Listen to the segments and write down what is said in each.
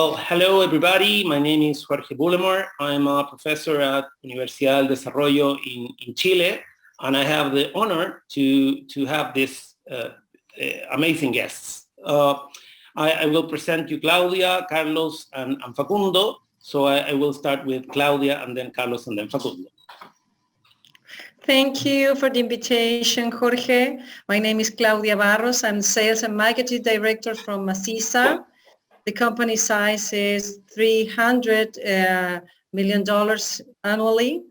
Well, hello everybody. My name is Jorge Bullemor. I'm a professor at Universidad del Desarrollo in Chile, and I have the honor to have this amazing guests. I will present you Claudia, Carlos, and Facundo. So I will start with Claudia, and then Carlos, and then Facundo. Thank you for the invitation, Jorge. My name is Claudia Barros. I'm Sales and Marketing Director from Macisa. The company size is $300 million annually,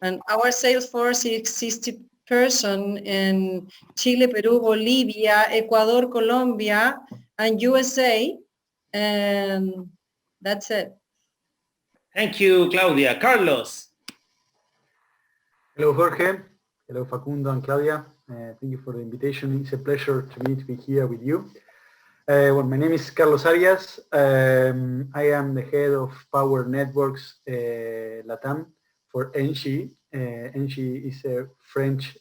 and our sales force is 60 person in Chile, Peru, Bolivia, Ecuador, Colombia, and USA, and that's it. Thank you, Claudia. Carlos. Hello, Jorge. Hello, Facundo and Claudia. Thank you for the invitation. It's a pleasure to me to be here with you. Well, my name is Carlos Arias. I am the head of Power Networks Latam for Engie. Engie is a French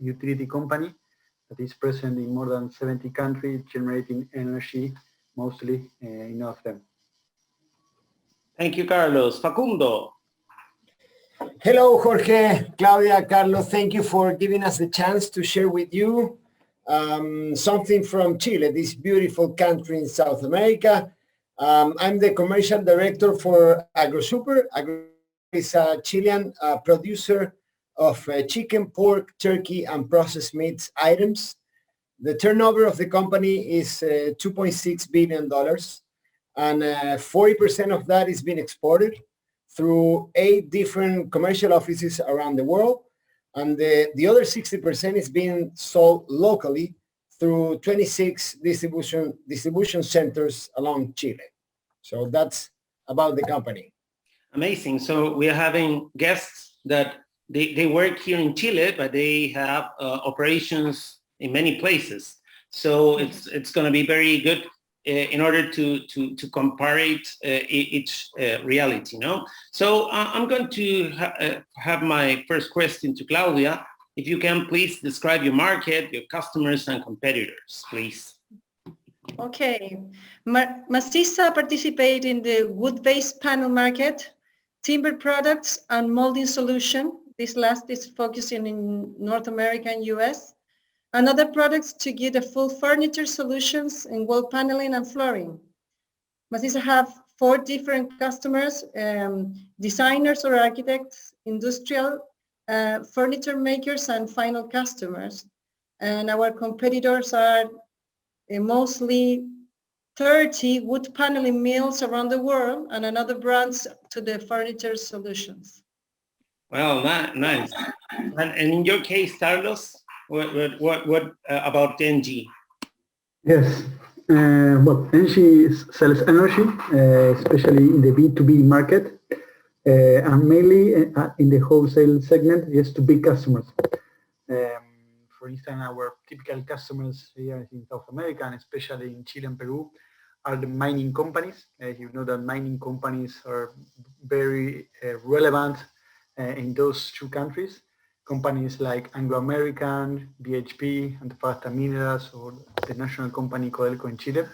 utility company that is present in more than 70 countries, generating energy mostly in all of them. Thank you, Carlos. Facundo. Hello, Jorge, Claudia, Carlos. Thank you for giving us the chance to share with you something from Chile, this beautiful country in South America. I'm the commercial director for AgroSuper. AgroSuper is a Chilean producer of chicken, pork, turkey, and processed meats items. The turnover of the company is $2.6 billion, and 40% of that is being exported through 8 different commercial offices around the world. And the other 60% is being sold locally through 26 distribution centers along Chile. So that's about the company. Amazing. So we are having guests that they work here in Chile, but they have operations in many places. So it's going to be very good in order to compare each reality, no? So I'm going to have my first question to Claudia. If you can please describe your market, your customers and competitors, please. Okay. Macisa participates in the wood-based panel market, timber products, and molding solution. This last is focusing in North America and US. And other products to get a full furniture solutions in wall paneling and flooring. Macisa have 4 different customers, designers or architects, industrial, furniture makers, and final customers. And our competitors are mostly 30 wood paneling mills around the world and another brands to the furniture solutions. Well, nice. And in your case, Carlos, what about Engie? Yes, well, Engie sells energy, especially in the B2B market, and mainly in the wholesale segment, just to big customers. For instance, our typical customers here in South America, and especially in Chile and Peru, are the mining companies. You know that mining companies are very relevant in those 2 countries. Companies like Anglo American, BHP, Antofagasta Minerals, or the national company Codelco in Chile.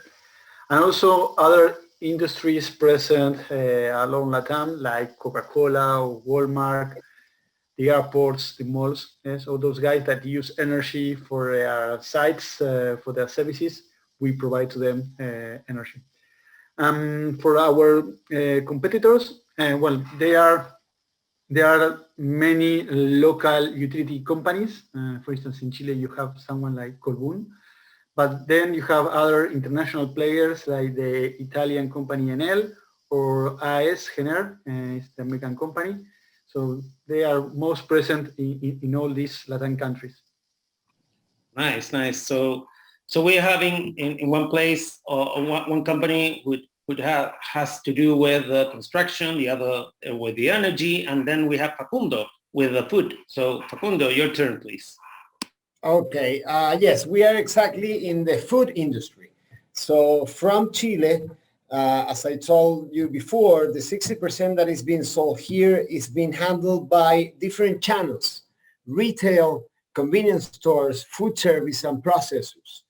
And also other industries present along Latam, like Coca-Cola, or Walmart, the airports, the malls. So those guys that use energy for their sites, for their services, we provide to them energy. For our competitors, well, there are many local utility companies. For instance, in Chile, you have someone like Colbún, but then you have other international players like the Italian company Enel or AES Gener, it's the American company. So they are most present in all these Latin countries. Nice. So we're having in one place one company has to do with construction, the other with the energy, and then we have Facundo with the food. So Facundo, your turn, please. Okay, yes, we are exactly in the food industry. So from Chile, as I told you before, the 60% that is being sold here is being handled by different channels: retail, convenience stores, food service, and processors.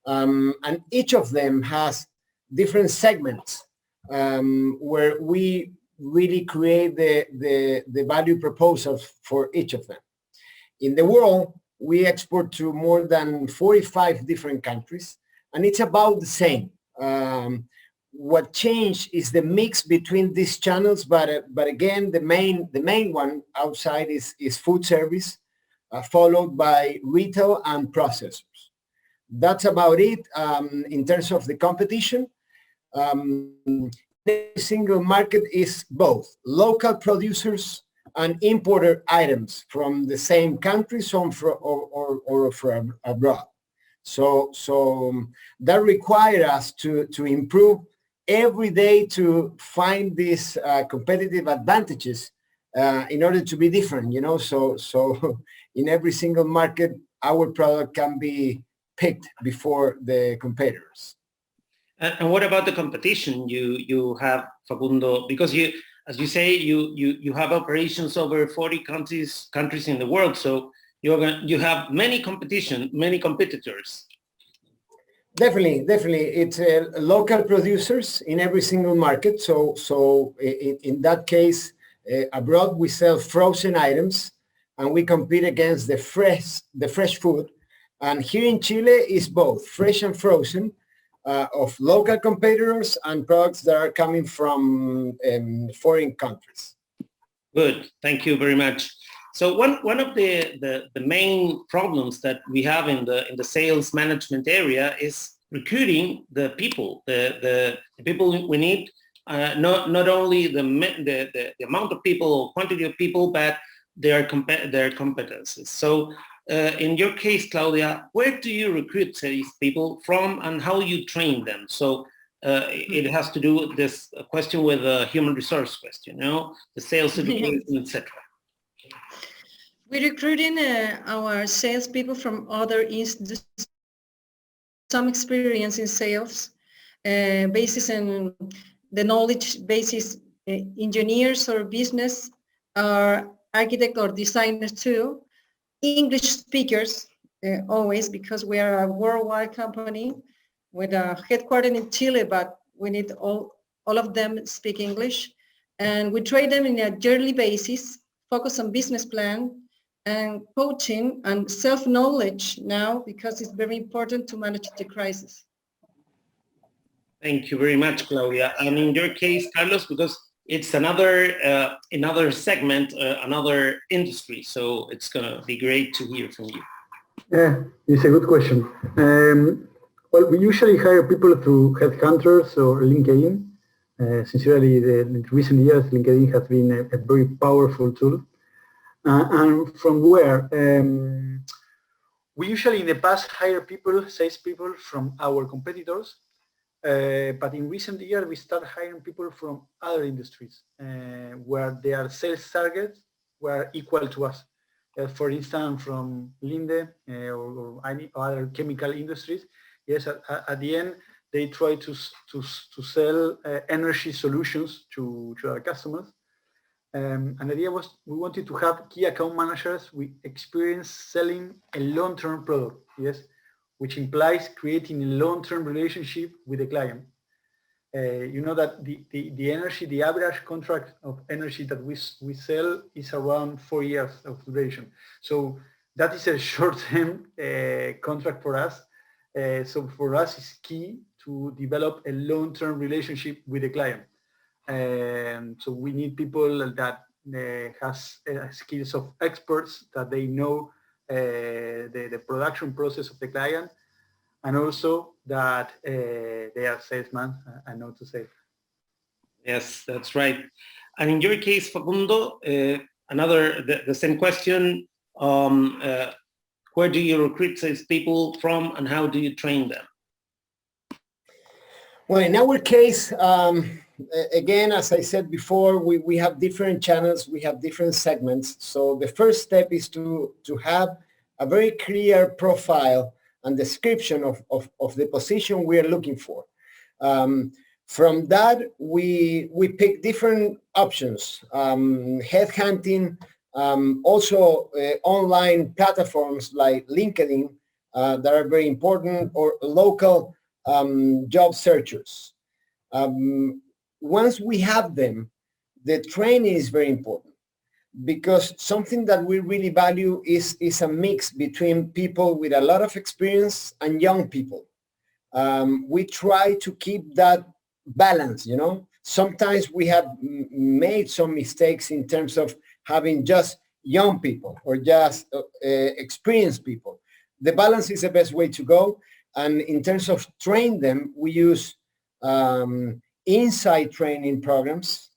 And each of them has different segments. where we really create the value proposals for each of them. In the world, we export to more than 45 different countries, and it's about the same. What changed is the mix between these channels, but again, the main one outside is food service, followed by retail and processors. That's about it in terms of the competition. The single market is both local producers and imported items from the same country, some or from abroad. So that requires us to improve every day to find these competitive advantages in order to be different, you know. So in every single market, our product can be picked before the competitors. And what about the competition you have, Facundo? Because you, as you say, you have operations over 40 countries in the world. So you have many competitors. Definitely. It's local producers in every single market. So in that case, abroad we sell frozen items, and we compete against the fresh food. And here in Chile is both fresh and frozen of local competitors and products that are coming from foreign countries. Good, thank you very much. So one of the main problems that we have in the sales management area is recruiting the people, the people we need, not only the amount of people or quantity of people, but their competences. So in your case, Claudia, where do you recruit these people from, and how you train them? So it has to do with this question with a human resource question, you know, the sales education, etc. We're recruiting our salespeople from other institutions, some experience in sales, basis in the knowledge basis, engineers or business, or architect or designers too. English speakers, always, because we are a worldwide company with a headquarters in Chile, but we need all of them speak English. And we train them in a yearly basis, focus on business plan and coaching and self-knowledge now, because it's very important to manage the crisis. Thank you very much, Claudia. And in your case, Carlos, because it's another segment, another industry, so it's going to be great to hear from you. Yeah, it's a good question. Well, we usually hire people through headhunters or LinkedIn. Sincerely, in recent years, LinkedIn has been a very powerful tool. And from where? We usually in the past hire salespeople from our competitors. But in recent years, we start hiring people from other industries where their sales targets were equal to us. For instance, from Linde or any other chemical industries. Yes, at the end, they try to sell energy solutions to our customers. And the idea was we wanted to have key account managers with experience selling a long-term product. Yes. Which implies creating a long-term relationship with the client. You know that the average contract of energy that we sell is around 4 years of duration. So that is a short-term contract for us. So for us, it's key to develop a long-term relationship with the client. So we need people that has skills of experts, that they know the production process of the client, and also that they are salesmen and know to sell. Yes, that's right. And in your case, Facundo, the same question, where do you recruit salespeople from and how do you train them? Well, in our case, again, as I said before, we have different channels, we have different segments. So the first step is to have a very clear profile and description of the position we are looking for. From that, we pick different options, headhunting, also online platforms like LinkedIn that are very important, or local job searchers. once we have them, the training is very important, because something that we really value is a mix between people with a lot of experience and young people. We try to keep that balance, you know. Sometimes we have made some mistakes in terms of having just young people or just experienced people. The balance is the best way to go. And in terms of train them, we use inside training programs,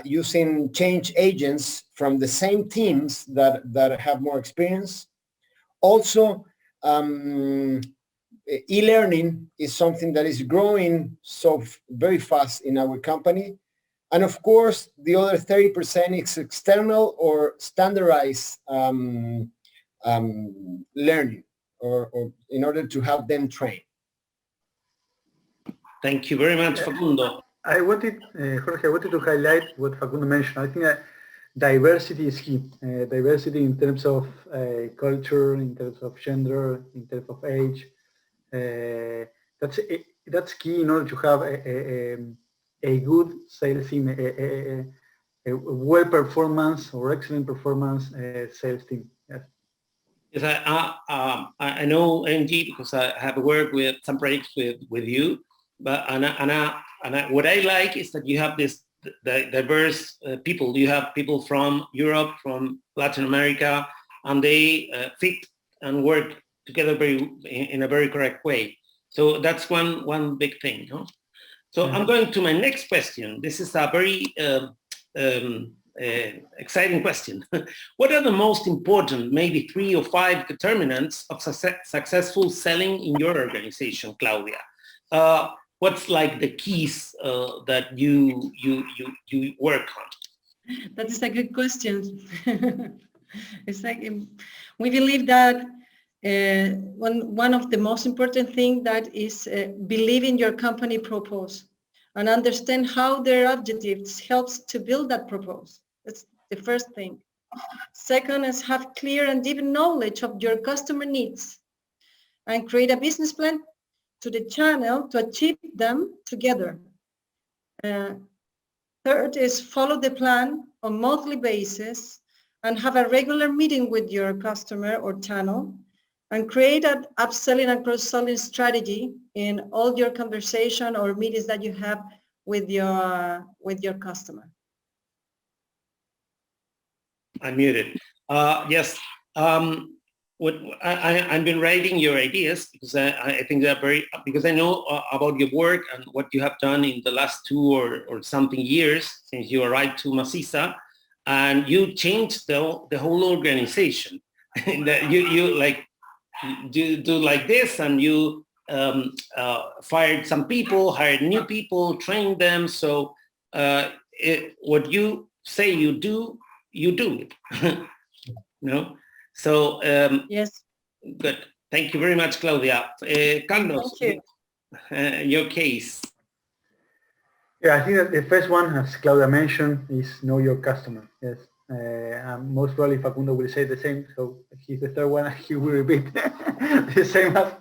using change agents from the same teams that have more experience. Also, e-learning is something that is growing so very fast in our company. And of course, the other 30% is external or standardized learning, or in order to have them trained. Thank you very much, Facundo. Jorge, I wanted to highlight what Facundo mentioned. I think that diversity is key. Diversity in terms of culture, in terms of gender, in terms of age. That's key in order to have a good sales team, a well performance or excellent performance sales team. Yes. Yes, I know NG because I have worked with some projects with you, but what I like is that you have this diverse people. You have people from Europe, from Latin America, and they fit and work together in a very correct way. So that's one big thing. Huh? So I'm going to my next question. This is a very exciting question. What are the most important, maybe 3 or 5 determinants of successful selling in your organization, Claudia? What's like the keys that you work on? That is a good question. It's like we believe that one of the most important things that is believe in your company purpose and understand how their objectives helps to build that purpose. That's the first thing. Second is have clear and deep knowledge of your customer needs and create a business plan to the channel to achieve them together. Third is follow the plan on monthly basis and have a regular meeting with your customer or channel and create an upselling and cross-selling strategy in all your conversation or meetings that you have with your customer. I'm muted. Yes. I've been writing your ideas because I think they're because I know about your work and what you have done in the last 2 or something years since you arrived to Maciza, and you changed the whole organization. That you like do like this, and you fired some people, hired new people, trained them. So what you say you do it. No. So yes, good. Thank you very much, Claudia. Carlos, your case. Yeah, I think that the first one, as Claudia mentioned, is know your customer. Yes, most probably Facundo will say the same. So he's the third one. He will repeat the same as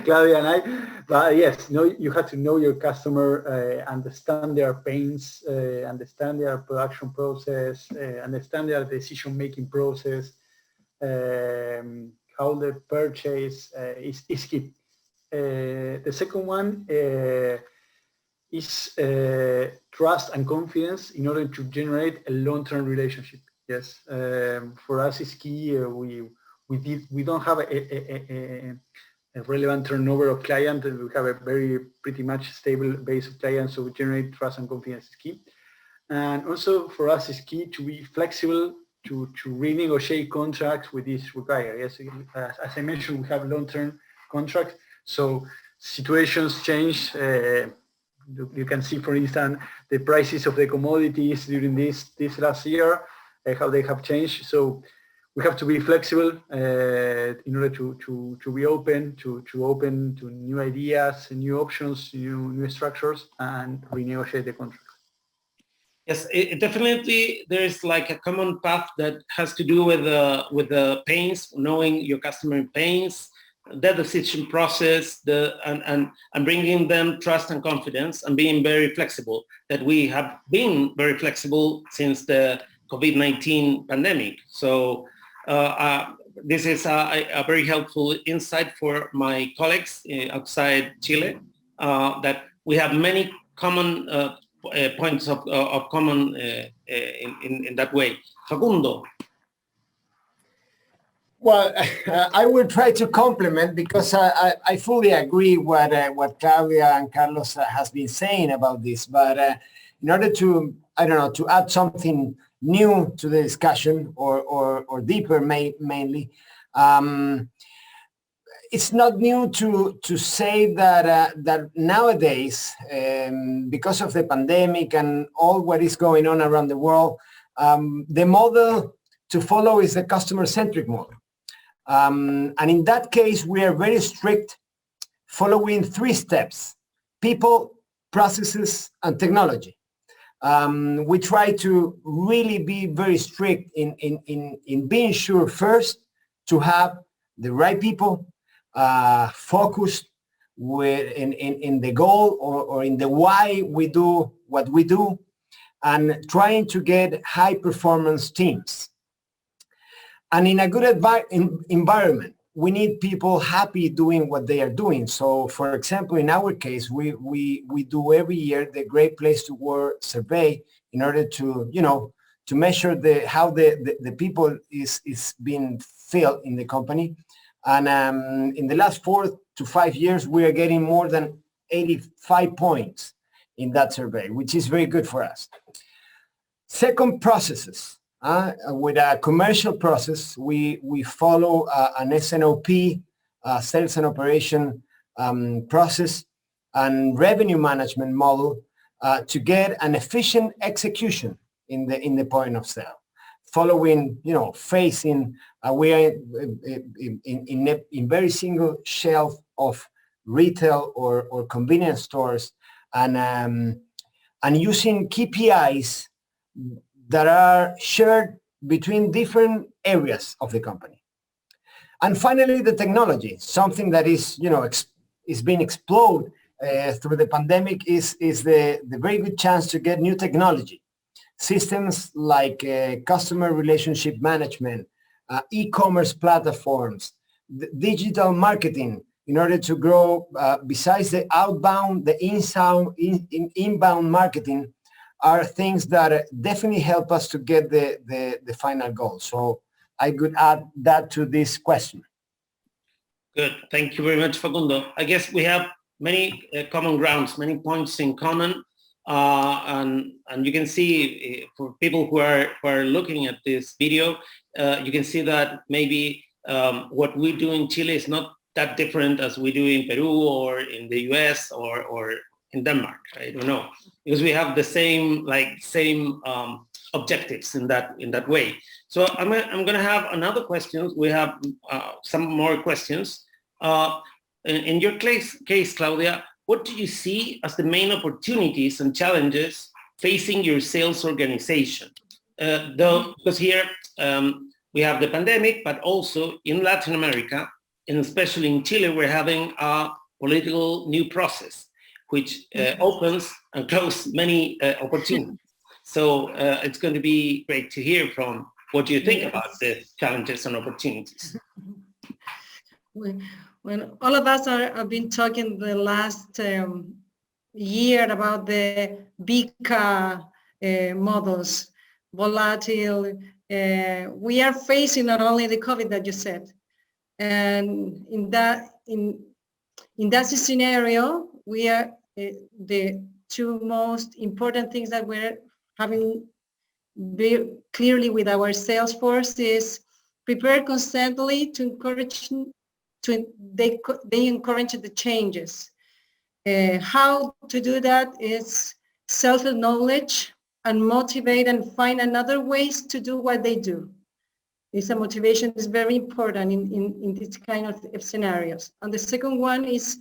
Claudia and I. But yes, you have to know your customer, understand their pains, understand their production process, understand their decision-making process. How the purchase is key. The second one is trust and confidence in order to generate a long-term relationship. Yes, for us it's key. We don't have a relevant turnover of clients. We have a pretty much stable base of clients, so we generate trust and confidence is key. And also for us it's key to be flexible to renegotiate contracts with this required. Yes, as I mentioned, we have long-term contracts, so situations change. You can see, for instance, the prices of the commodities during this last year, how they have changed. So we have to be flexible in order to be open to new ideas, new options, new structures, and renegotiate the contract. Yes, definitely. There's like a common path that has to do with the pains, knowing your customer pains, the decision process, and bringing them trust and confidence, and being very flexible. That we have been very flexible since the COVID-19 pandemic. So this is a very helpful insight for my colleagues outside Chile, that we have many common points of common in that way. Facundo. Well, I will try to complement, because I fully agree what Claudia and Carlos has been saying about this. But in order to, I don't know, to add something new to the discussion, or deeper mainly, it's not new to say that nowadays, because of the pandemic and all what is going on around the world, the model to follow is the customer-centric model. And in that case, we are very strict, following 3 steps: people, processes, and technology. We try to really be very strict in being sure first to have the right people focused in the goal, or in the why we do what we do, and trying to get high performance teams. And in a good environment, we need people happy doing what they are doing. So, for example, in our case, we do every year the Great Place to Work survey, in order to, to measure how the people is being felt in the company. And in the last 4 to 5 years, we are getting more than 85 points in that survey, which is very good for us. Second, processes. With a commercial process, we follow an SNOP, sales and operation process, and revenue management model to get an efficient execution in the point of sale. Following, facing, we are in very single shelf of retail or convenience stores, and using KPIs that are shared between different areas of the company. And finally, the technology, something that is, is being explored through the pandemic, is the very good chance to get new technology. Systems like customer relationship management, e-commerce platforms, digital marketing, in order to grow, besides the outbound, the inbound marketing, are things that definitely help us to get the final goal. So I could add that to this question. Good. Thank you very much, Facundo. I guess we have many common grounds, many points in common. And you can see, for people who are looking at this video, you can see that maybe what we do in Chile is not that different as we do in Peru or in the US or in Denmark. I don't know, because we have the same objectives in that way. So I'm going to have another question. We have some more questions. In your case, Claudia, what do you see as the main opportunities and challenges facing your sales organization? Because here we have the pandemic, but also in Latin America, and especially in Chile, we're having a political new process, which opens and closes many opportunities. So it's going to be great to hear from what you think about the challenges and opportunities. When all of us have been talking the last year about the VICA models, volatile, we are facing not only the COVID that you said, and in that scenario, we are the 2 most important things that we're having very clearly with our sales force is prepare constantly to encourage. They encourage the changes. How to do that is self-knowledge and motivate and find another ways to do what they do. This motivation is very important in this kind of scenarios. And the second one is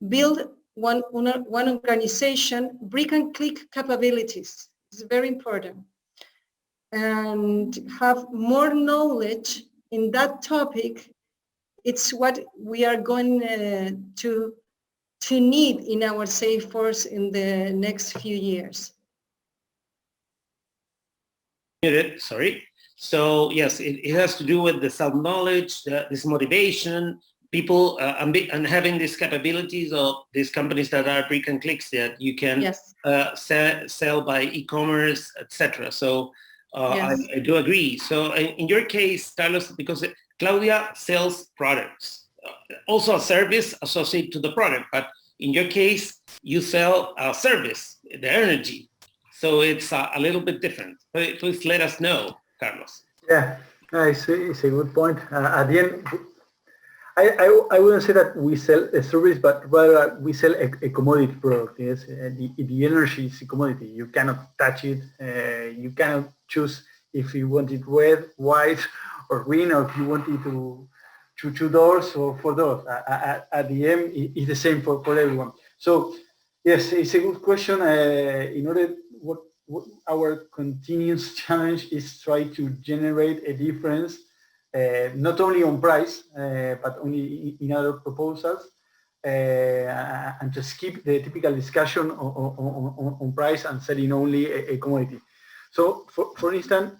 build one organization, brick and click capabilities. It's very important. And have more knowledge in that topic it's what we are going to need in our sales force in the next few years. Sorry. So yes, it has to do with the self-knowledge, this motivation, people and having these capabilities of these companies that are brick and clicks that you can Yes. sell by e-commerce, etc. So Yes. I do agree. So in your case, Carlos, because Claudia sells products, also a service associated to the product, but in your case, you sell a service, the energy. So it's a little bit different. Please let us know, Carlos. Yeah, no, it's a good point. At the end, I wouldn't say that we sell a service, but rather we sell a commodity product. Yes, the energy is a commodity. You cannot touch it. You cannot choose if you want it red, white, or green, or if you want it to 2 doors or 4 doors. At the end, it's the same for everyone. So yes, it's a good question. In order, what our continuous challenge is try to generate a difference, not only on price, but only in other proposals, and to skip the typical discussion on price and selling only a commodity. So, for instance,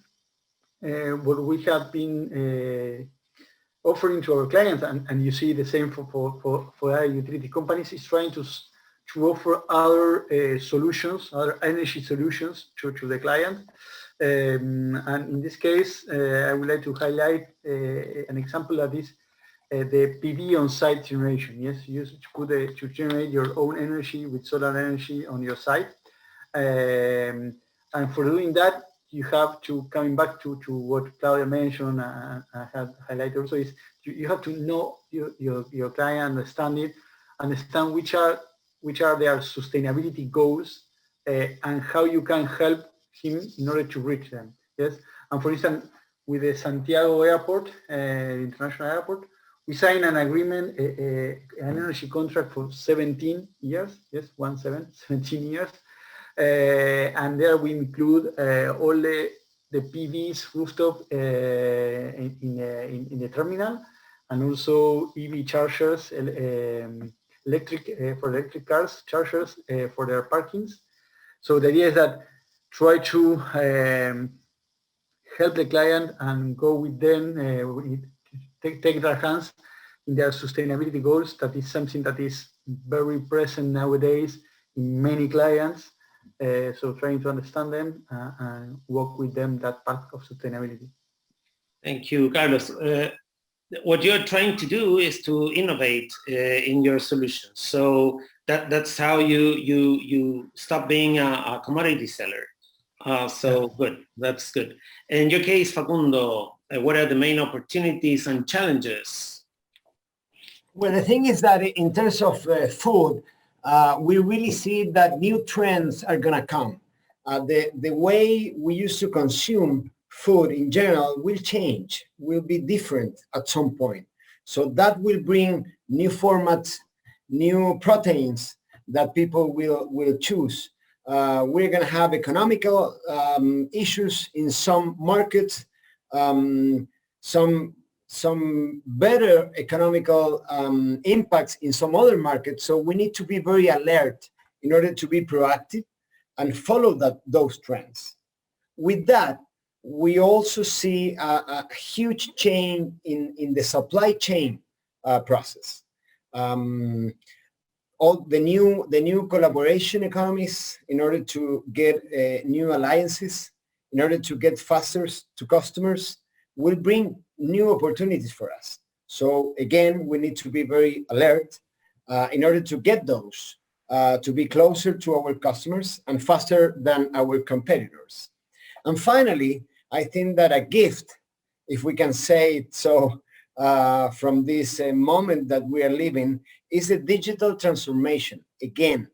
what we have been offering to our clients, and you see the same for other utility companies, is trying to offer other solutions, other energy solutions to the client. And in this case, I would like to highlight an example that is the PV on-site generation. Yes, you could to generate your own energy with solar energy on your site. And for doing that, you have to, coming back to what Claudia mentioned and I have highlighted also, is you have to know your client, understand which are their sustainability goals, and how you can help him in order to reach them. Yes, and for instance, with the Santiago Airport, International Airport, we signed an agreement, an energy contract for 17 years. Yes, 17 years, and there we include all the PVs rooftop in the terminal, and also EV chargers, for electric cars, chargers for their parkings. So the idea is that try to help the client and go with them, take their hands in their sustainability goals. That is something that is very present nowadays in many clients. So trying to understand them and work with them that path of sustainability. Thank you, Carlos. What you're trying to do is to innovate in your solutions. So that's how you stop being a commodity seller. So good, that's good. In your case, Facundo, what are the main opportunities and challenges? Well, the thing is that in terms of food, we really see that new trends are going to come. The way we used to consume food in general will change, will be different at some point. So that will bring new formats, new proteins that people will choose. We're going to have economical issues in some markets, some better economical impacts in some other markets. So we need to be very alert in order to be proactive and follow those trends. With that, we also see a huge change in the supply chain process. All the new collaboration economies, in order to get new alliances, in order to get faster to customers, will bring new opportunities for us. So again, we need to be very alert in order to get those, to be closer to our customers and faster than our competitors. And finally, I think that a gift, if we can say it so, from this moment that we are living, is a digital transformation. Again,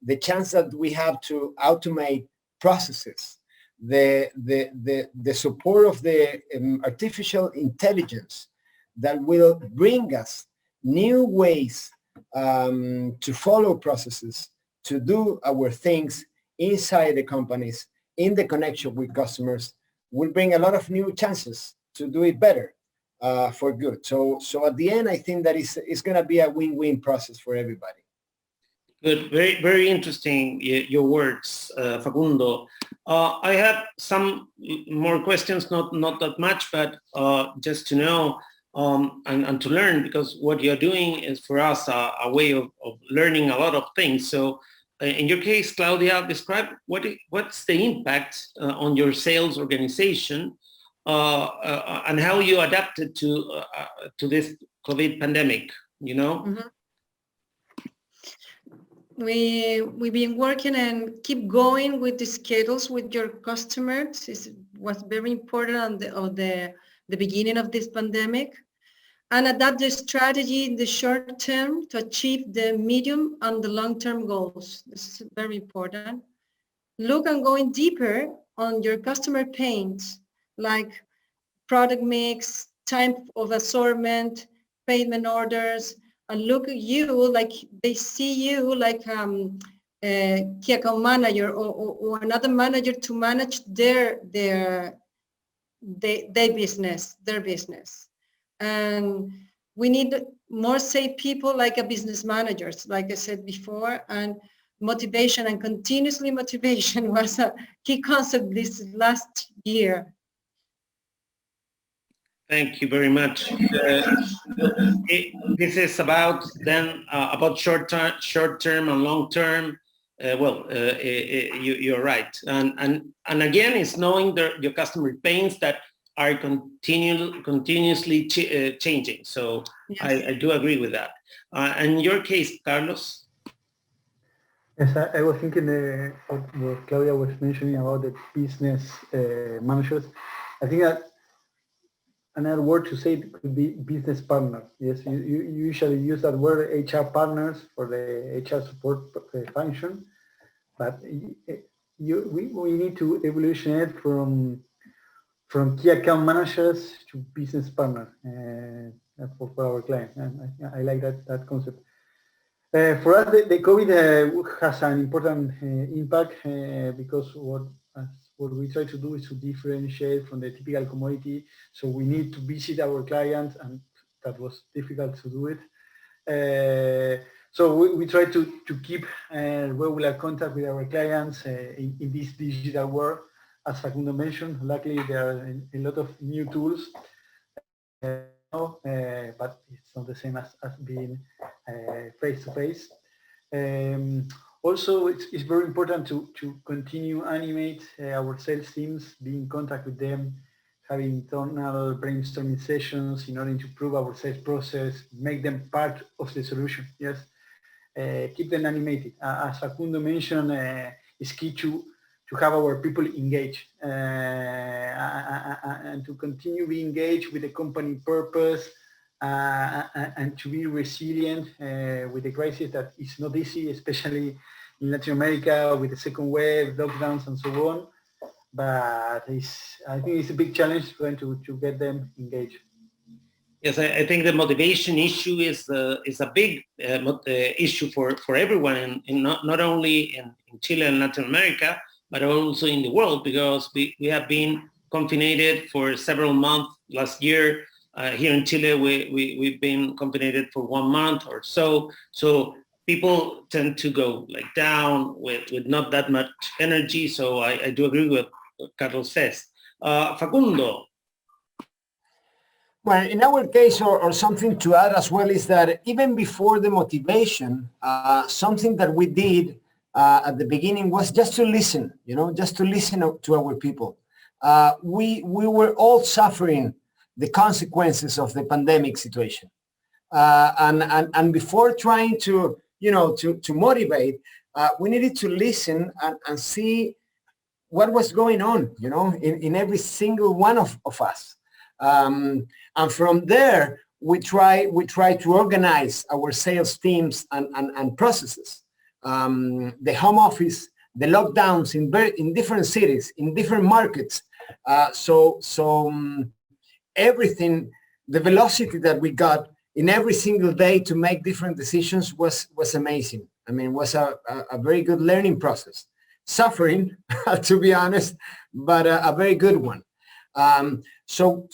the chance that we have to automate processes, the support of the artificial intelligence that will bring us new ways to follow processes, to do our things inside the companies, in the connection with customers, will bring a lot of new chances to do it better. for good. So at the end, I think that it's going to be a win-win process for everybody. Good, very, very interesting, your words, Facundo. I have some more questions, not that much, but just to know and to learn, because what you're doing is for us a way of learning a lot of things. So in your case, Claudia, describe what's the impact on your sales organization and how you adapted to this COVID pandemic, you know? Mm-hmm. We've been working and keep going with the schedules with your customers. It was very important on the beginning of this pandemic, and adapt the strategy in the short term to achieve the medium and the long-term goals. This is very important. Look and going deeper on your customer pains, like product mix, type of assortment, payment orders, and look at you like they see you like key account manager or another manager to manage their business, And we need more safe people like a business managers, like I said before, and motivation and continuously motivation was a key concept this last year. Thank you very much. This is about then about short term and long term. You're right, and again, it's knowing your customer pains that are continuously changing. So yes. I do agree with that. In your case, Carlos. Yes, I was thinking what Claudia was mentioning about the business managers. I think that another word to say could be business partner. Yes, you usually use that word HR partners for the HR support function, but we need to evolutionate from key account managers to business partner for our clients. And I like that concept. For us, the COVID has an important impact because what we try to do is to differentiate from the typical commodity. So we need to visit our clients, and that was difficult to do it. So we try to keep regular contact with our clients in this digital world. As Facundo mentioned, luckily there are a lot of new tools, but it's not the same as being face-to-face. Also, it's very important to continue animate our sales teams, be in contact with them, having internal brainstorming sessions in order to improve our sales process, make them part of the solution. Yes, keep them animated. As Facundo mentioned, it's key to have our people engaged and to continue being engaged with the company purpose and to be resilient with the crisis that is not easy, especially in Latin America with the second wave, lockdowns and so on. But I think it's a big challenge trying to get them engaged. Yes, I think the motivation issue is a big issue for everyone, not only in Chile and Latin America, but also in the world, because we have been confined for several months last year. Here in Chile, we've been confined for 1 month or so. So people tend to go like down with not that much energy. So I do agree with what Carlos says. Facundo. Well, in our case, or something to add as well, is that even before the motivation, something that we did at the beginning was just to listen, just to listen to our people. We were all suffering the consequences of the pandemic situation. And before trying to motivate, we needed to listen and see what was going on, in every single one of us. And from there, we try to organize our sales teams and processes. The home office, the lockdowns in different cities, in different markets. So everything, the velocity that we got in every single day to make different decisions was amazing. I mean, was a very good learning process. Suffering, to be honest, but a very good one. So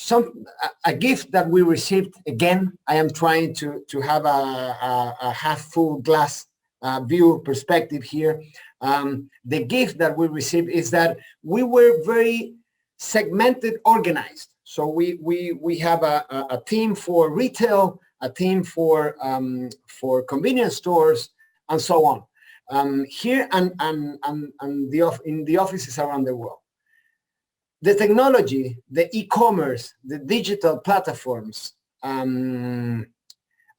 a gift that we received, again, I am trying to have a half full glass view perspective here. The gift that we received is that we were very segmented, organized. So we have a team for retail, a team for convenience stores, and so on. Here and in the offices around the world. The technology, the e-commerce, the digital platforms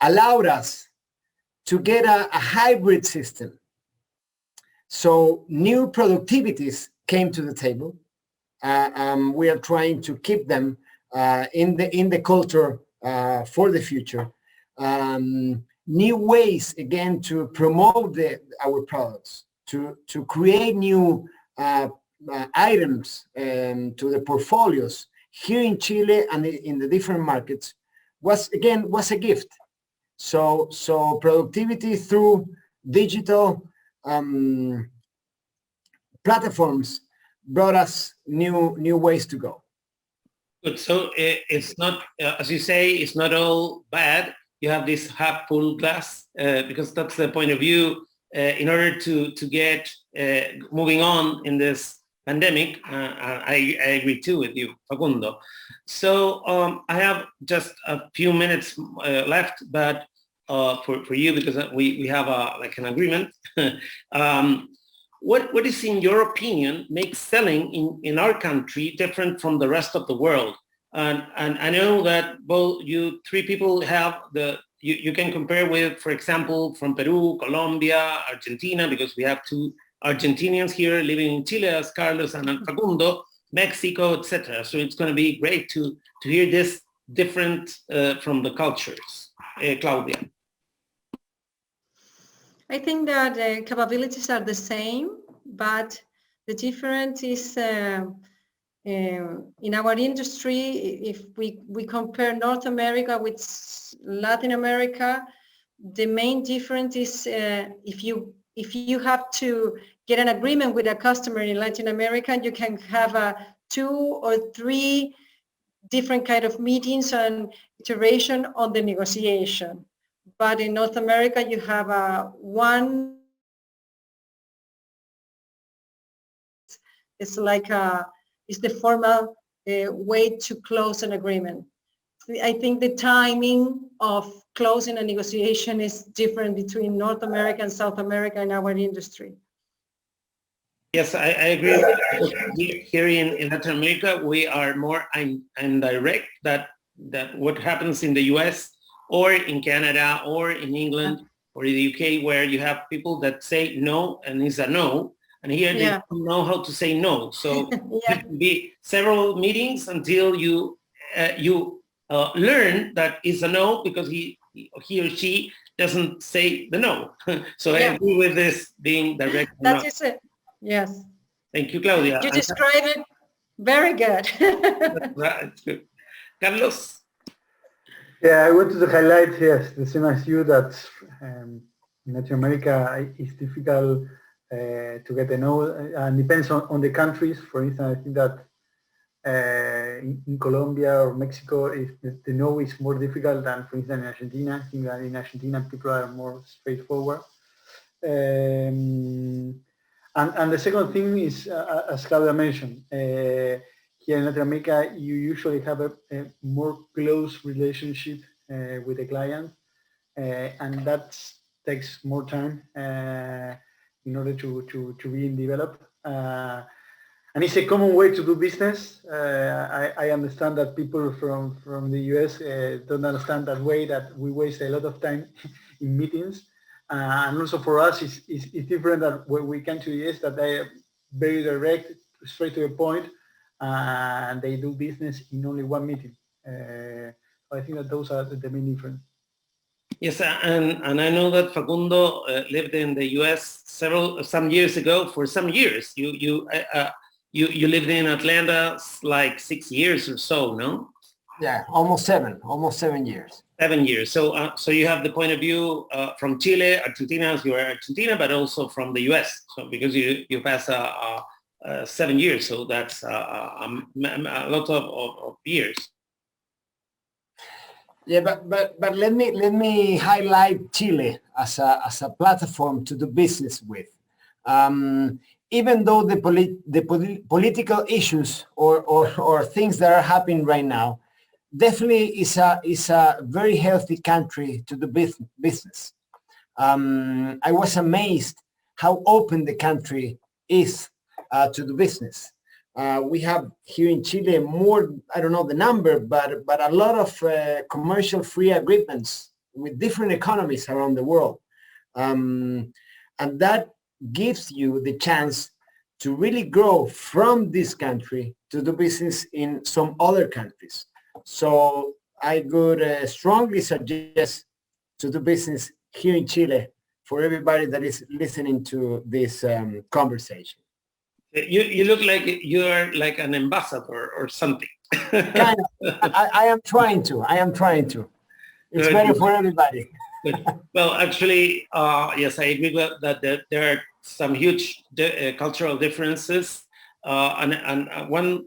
allowed us to get a hybrid system. So new productivities came to the table. We are trying to keep them in the culture for the future. New ways, again, to promote our products, to create new items to the portfolios here in Chile and in the different markets was a gift. So productivity through digital platforms brought us new ways to go. Good. So it's not, as you say, it's not all bad. You have this half full glass because that's the point of view in order to get moving on in this pandemic. I agree too with you, Facundo. So I have just a few minutes left, but for you, because we have like an agreement. What is, in your opinion, makes selling in our country different from the rest of the world? And I know that both you three people have you can compare with, for example, from Peru, Colombia, Argentina, because we have two Argentinians here living in Chile, as Carlos and Facundo, Mexico, etc. So it's going to be great to hear this different from the cultures. Claudia. I think that capabilities are the same, but the difference is in our industry. If we compare North America with Latin America, the main difference is if you have to get an agreement with a customer in Latin America, you can have 2 or 3 different kind of meetings and iteration on the negotiation. But in North America, you have one. It's like it's the formal way to close an agreement. I think the timing of closing a negotiation is different between North America and South America in our industry. Yes, I agree. Here in Latin America, we are more indirect that what happens in the US or in Canada or in England or in the UK, where you have people that say no and it's a no. And here they don't know how to say no. So it can be several meetings until you learn that it's a no because he or she doesn't say the no. So I agree with this being direct. That is it. Yes. Thank you, Claudia. You described it very good. Right. Good. Carlos? Yeah, I wanted to highlight, yes, the same as you, that in Latin America it's difficult to get a no, and depends on the countries. For instance, I think that in Colombia or Mexico, the no is more difficult than, for instance, in Argentina. I think that in Argentina people are more straightforward. And the second thing is, as Claudia mentioned, here in Latin America, you usually have a more close relationship with the client, and that takes more time in order to be developed. And it's a common way to do business. I understand that people from the US don't understand that way, that we waste a lot of time in meetings. And also for us, it's different that when we come to the US, that they are very direct, straight to the point, and they do business in only one meeting. I think that those are the main difference. Yes, and I know that Facundo lived in the US some years ago. For some years, you lived in Atlanta like 6 years or so, no? Yeah, almost 7 years. 7 years. So you have the point of view from Chile, Argentina, as you are Argentina, but also from the US. So because you pass 7 years. So that's a lot of years. Yeah, but let me highlight Chile as a platform to do business with. Even though the political issues or things that are happening right now, definitely is a very healthy country to do business. I was amazed how open the country is to do business. We have here in Chile more, I don't know the number, but a lot of commercial free agreements with different economies around the world. And that gives you the chance to really grow from this country to do business in some other countries. So I would strongly suggest to do business here in Chile for everybody that is listening to this conversation. You look like you're like an ambassador or something. Kind of. I am trying to. It's better for everybody. Good. Well, actually, yes, I agree that there are some huge cultural differences. And one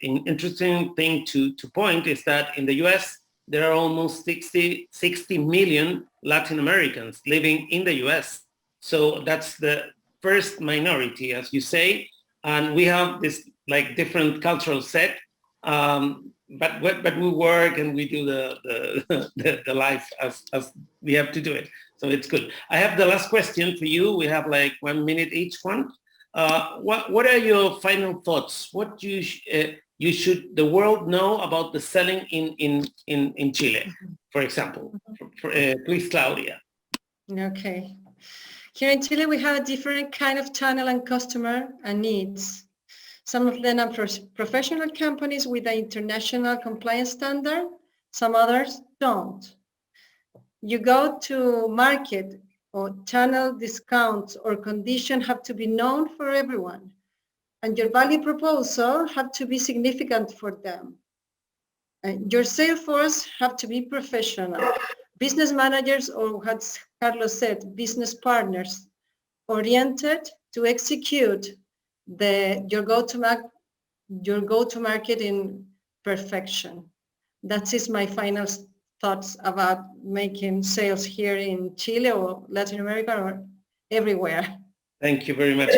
interesting thing to point is that in the US, there are almost 60 million Latin Americans living in the US. So that's the first minority, as you say. And we have this like different cultural set. But we work and we do the life as we have to do it. So it's good. I have the last question for you. We have like 1 minute each one. What are your final thoughts? What should the world know about the selling in Chile, for example? Please, Claudia. Okay. Here in Chile, we have a different kind of channel and customer and needs. Some of them are professional companies with an international compliance standard. Some others don't. You go to market or channel discounts or conditions have to be known for everyone. And your value proposal have to be significant for them. And your sales force have to be professional. Business managers, or what Carlos said, business partners, oriented to execute your go-to-market in perfection. That is my final thoughts about making sales here in Chile or Latin America or everywhere. Thank you very much.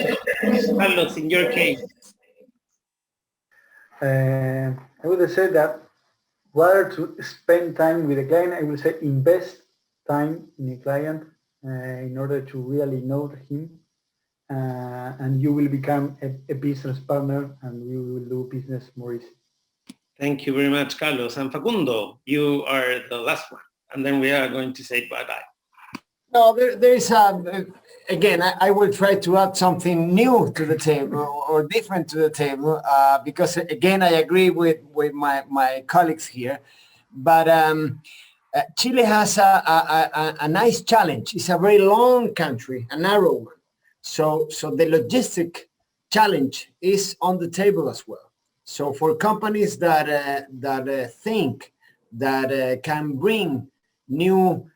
Carlos, in your case. I would say that rather to spend time with the client, I would say invest time in the client in order to really know him. And you will become a business partner and we will do business more easy. Thank you very much, Carlos. And Facundo, you are the last one. And then we are going to say bye-bye. No, there is, again, I will try to add something new to the table or different to the table because, again, I agree with my colleagues here. But Chile has a nice challenge. It's a very long country, a narrow one. So the logistic challenge is on the table as well. So for companies that think that can bring new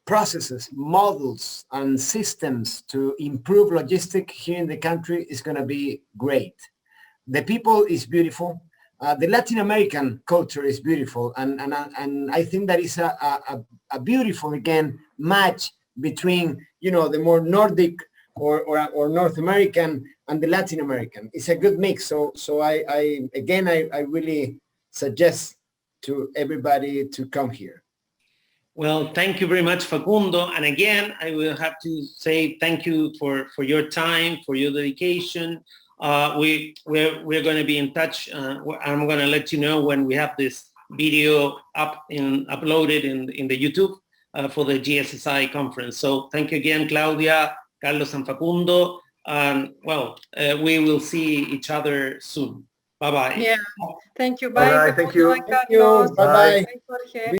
processes, models, and systems to improve logistics here in the country is going to be great. The people is beautiful. The Latin American culture is beautiful, and I think that is a beautiful again match between the more Nordic or North American and the Latin American. It's a good mix. So I really suggest to everybody to come here. Well, thank you very much, Facundo. And again, I will have to say thank you for your time, for your dedication. We're going to be in touch. I'm going to let you know when we have this video uploaded in the YouTube for the GSSI conference. So thank you again, Claudia, Carlos, and Facundo. And well, we will see each other soon. Bye-bye. Yeah. Thank you. Bye. All right, thank you. Bye, Carlos. Bye-bye. Bye, Jorge.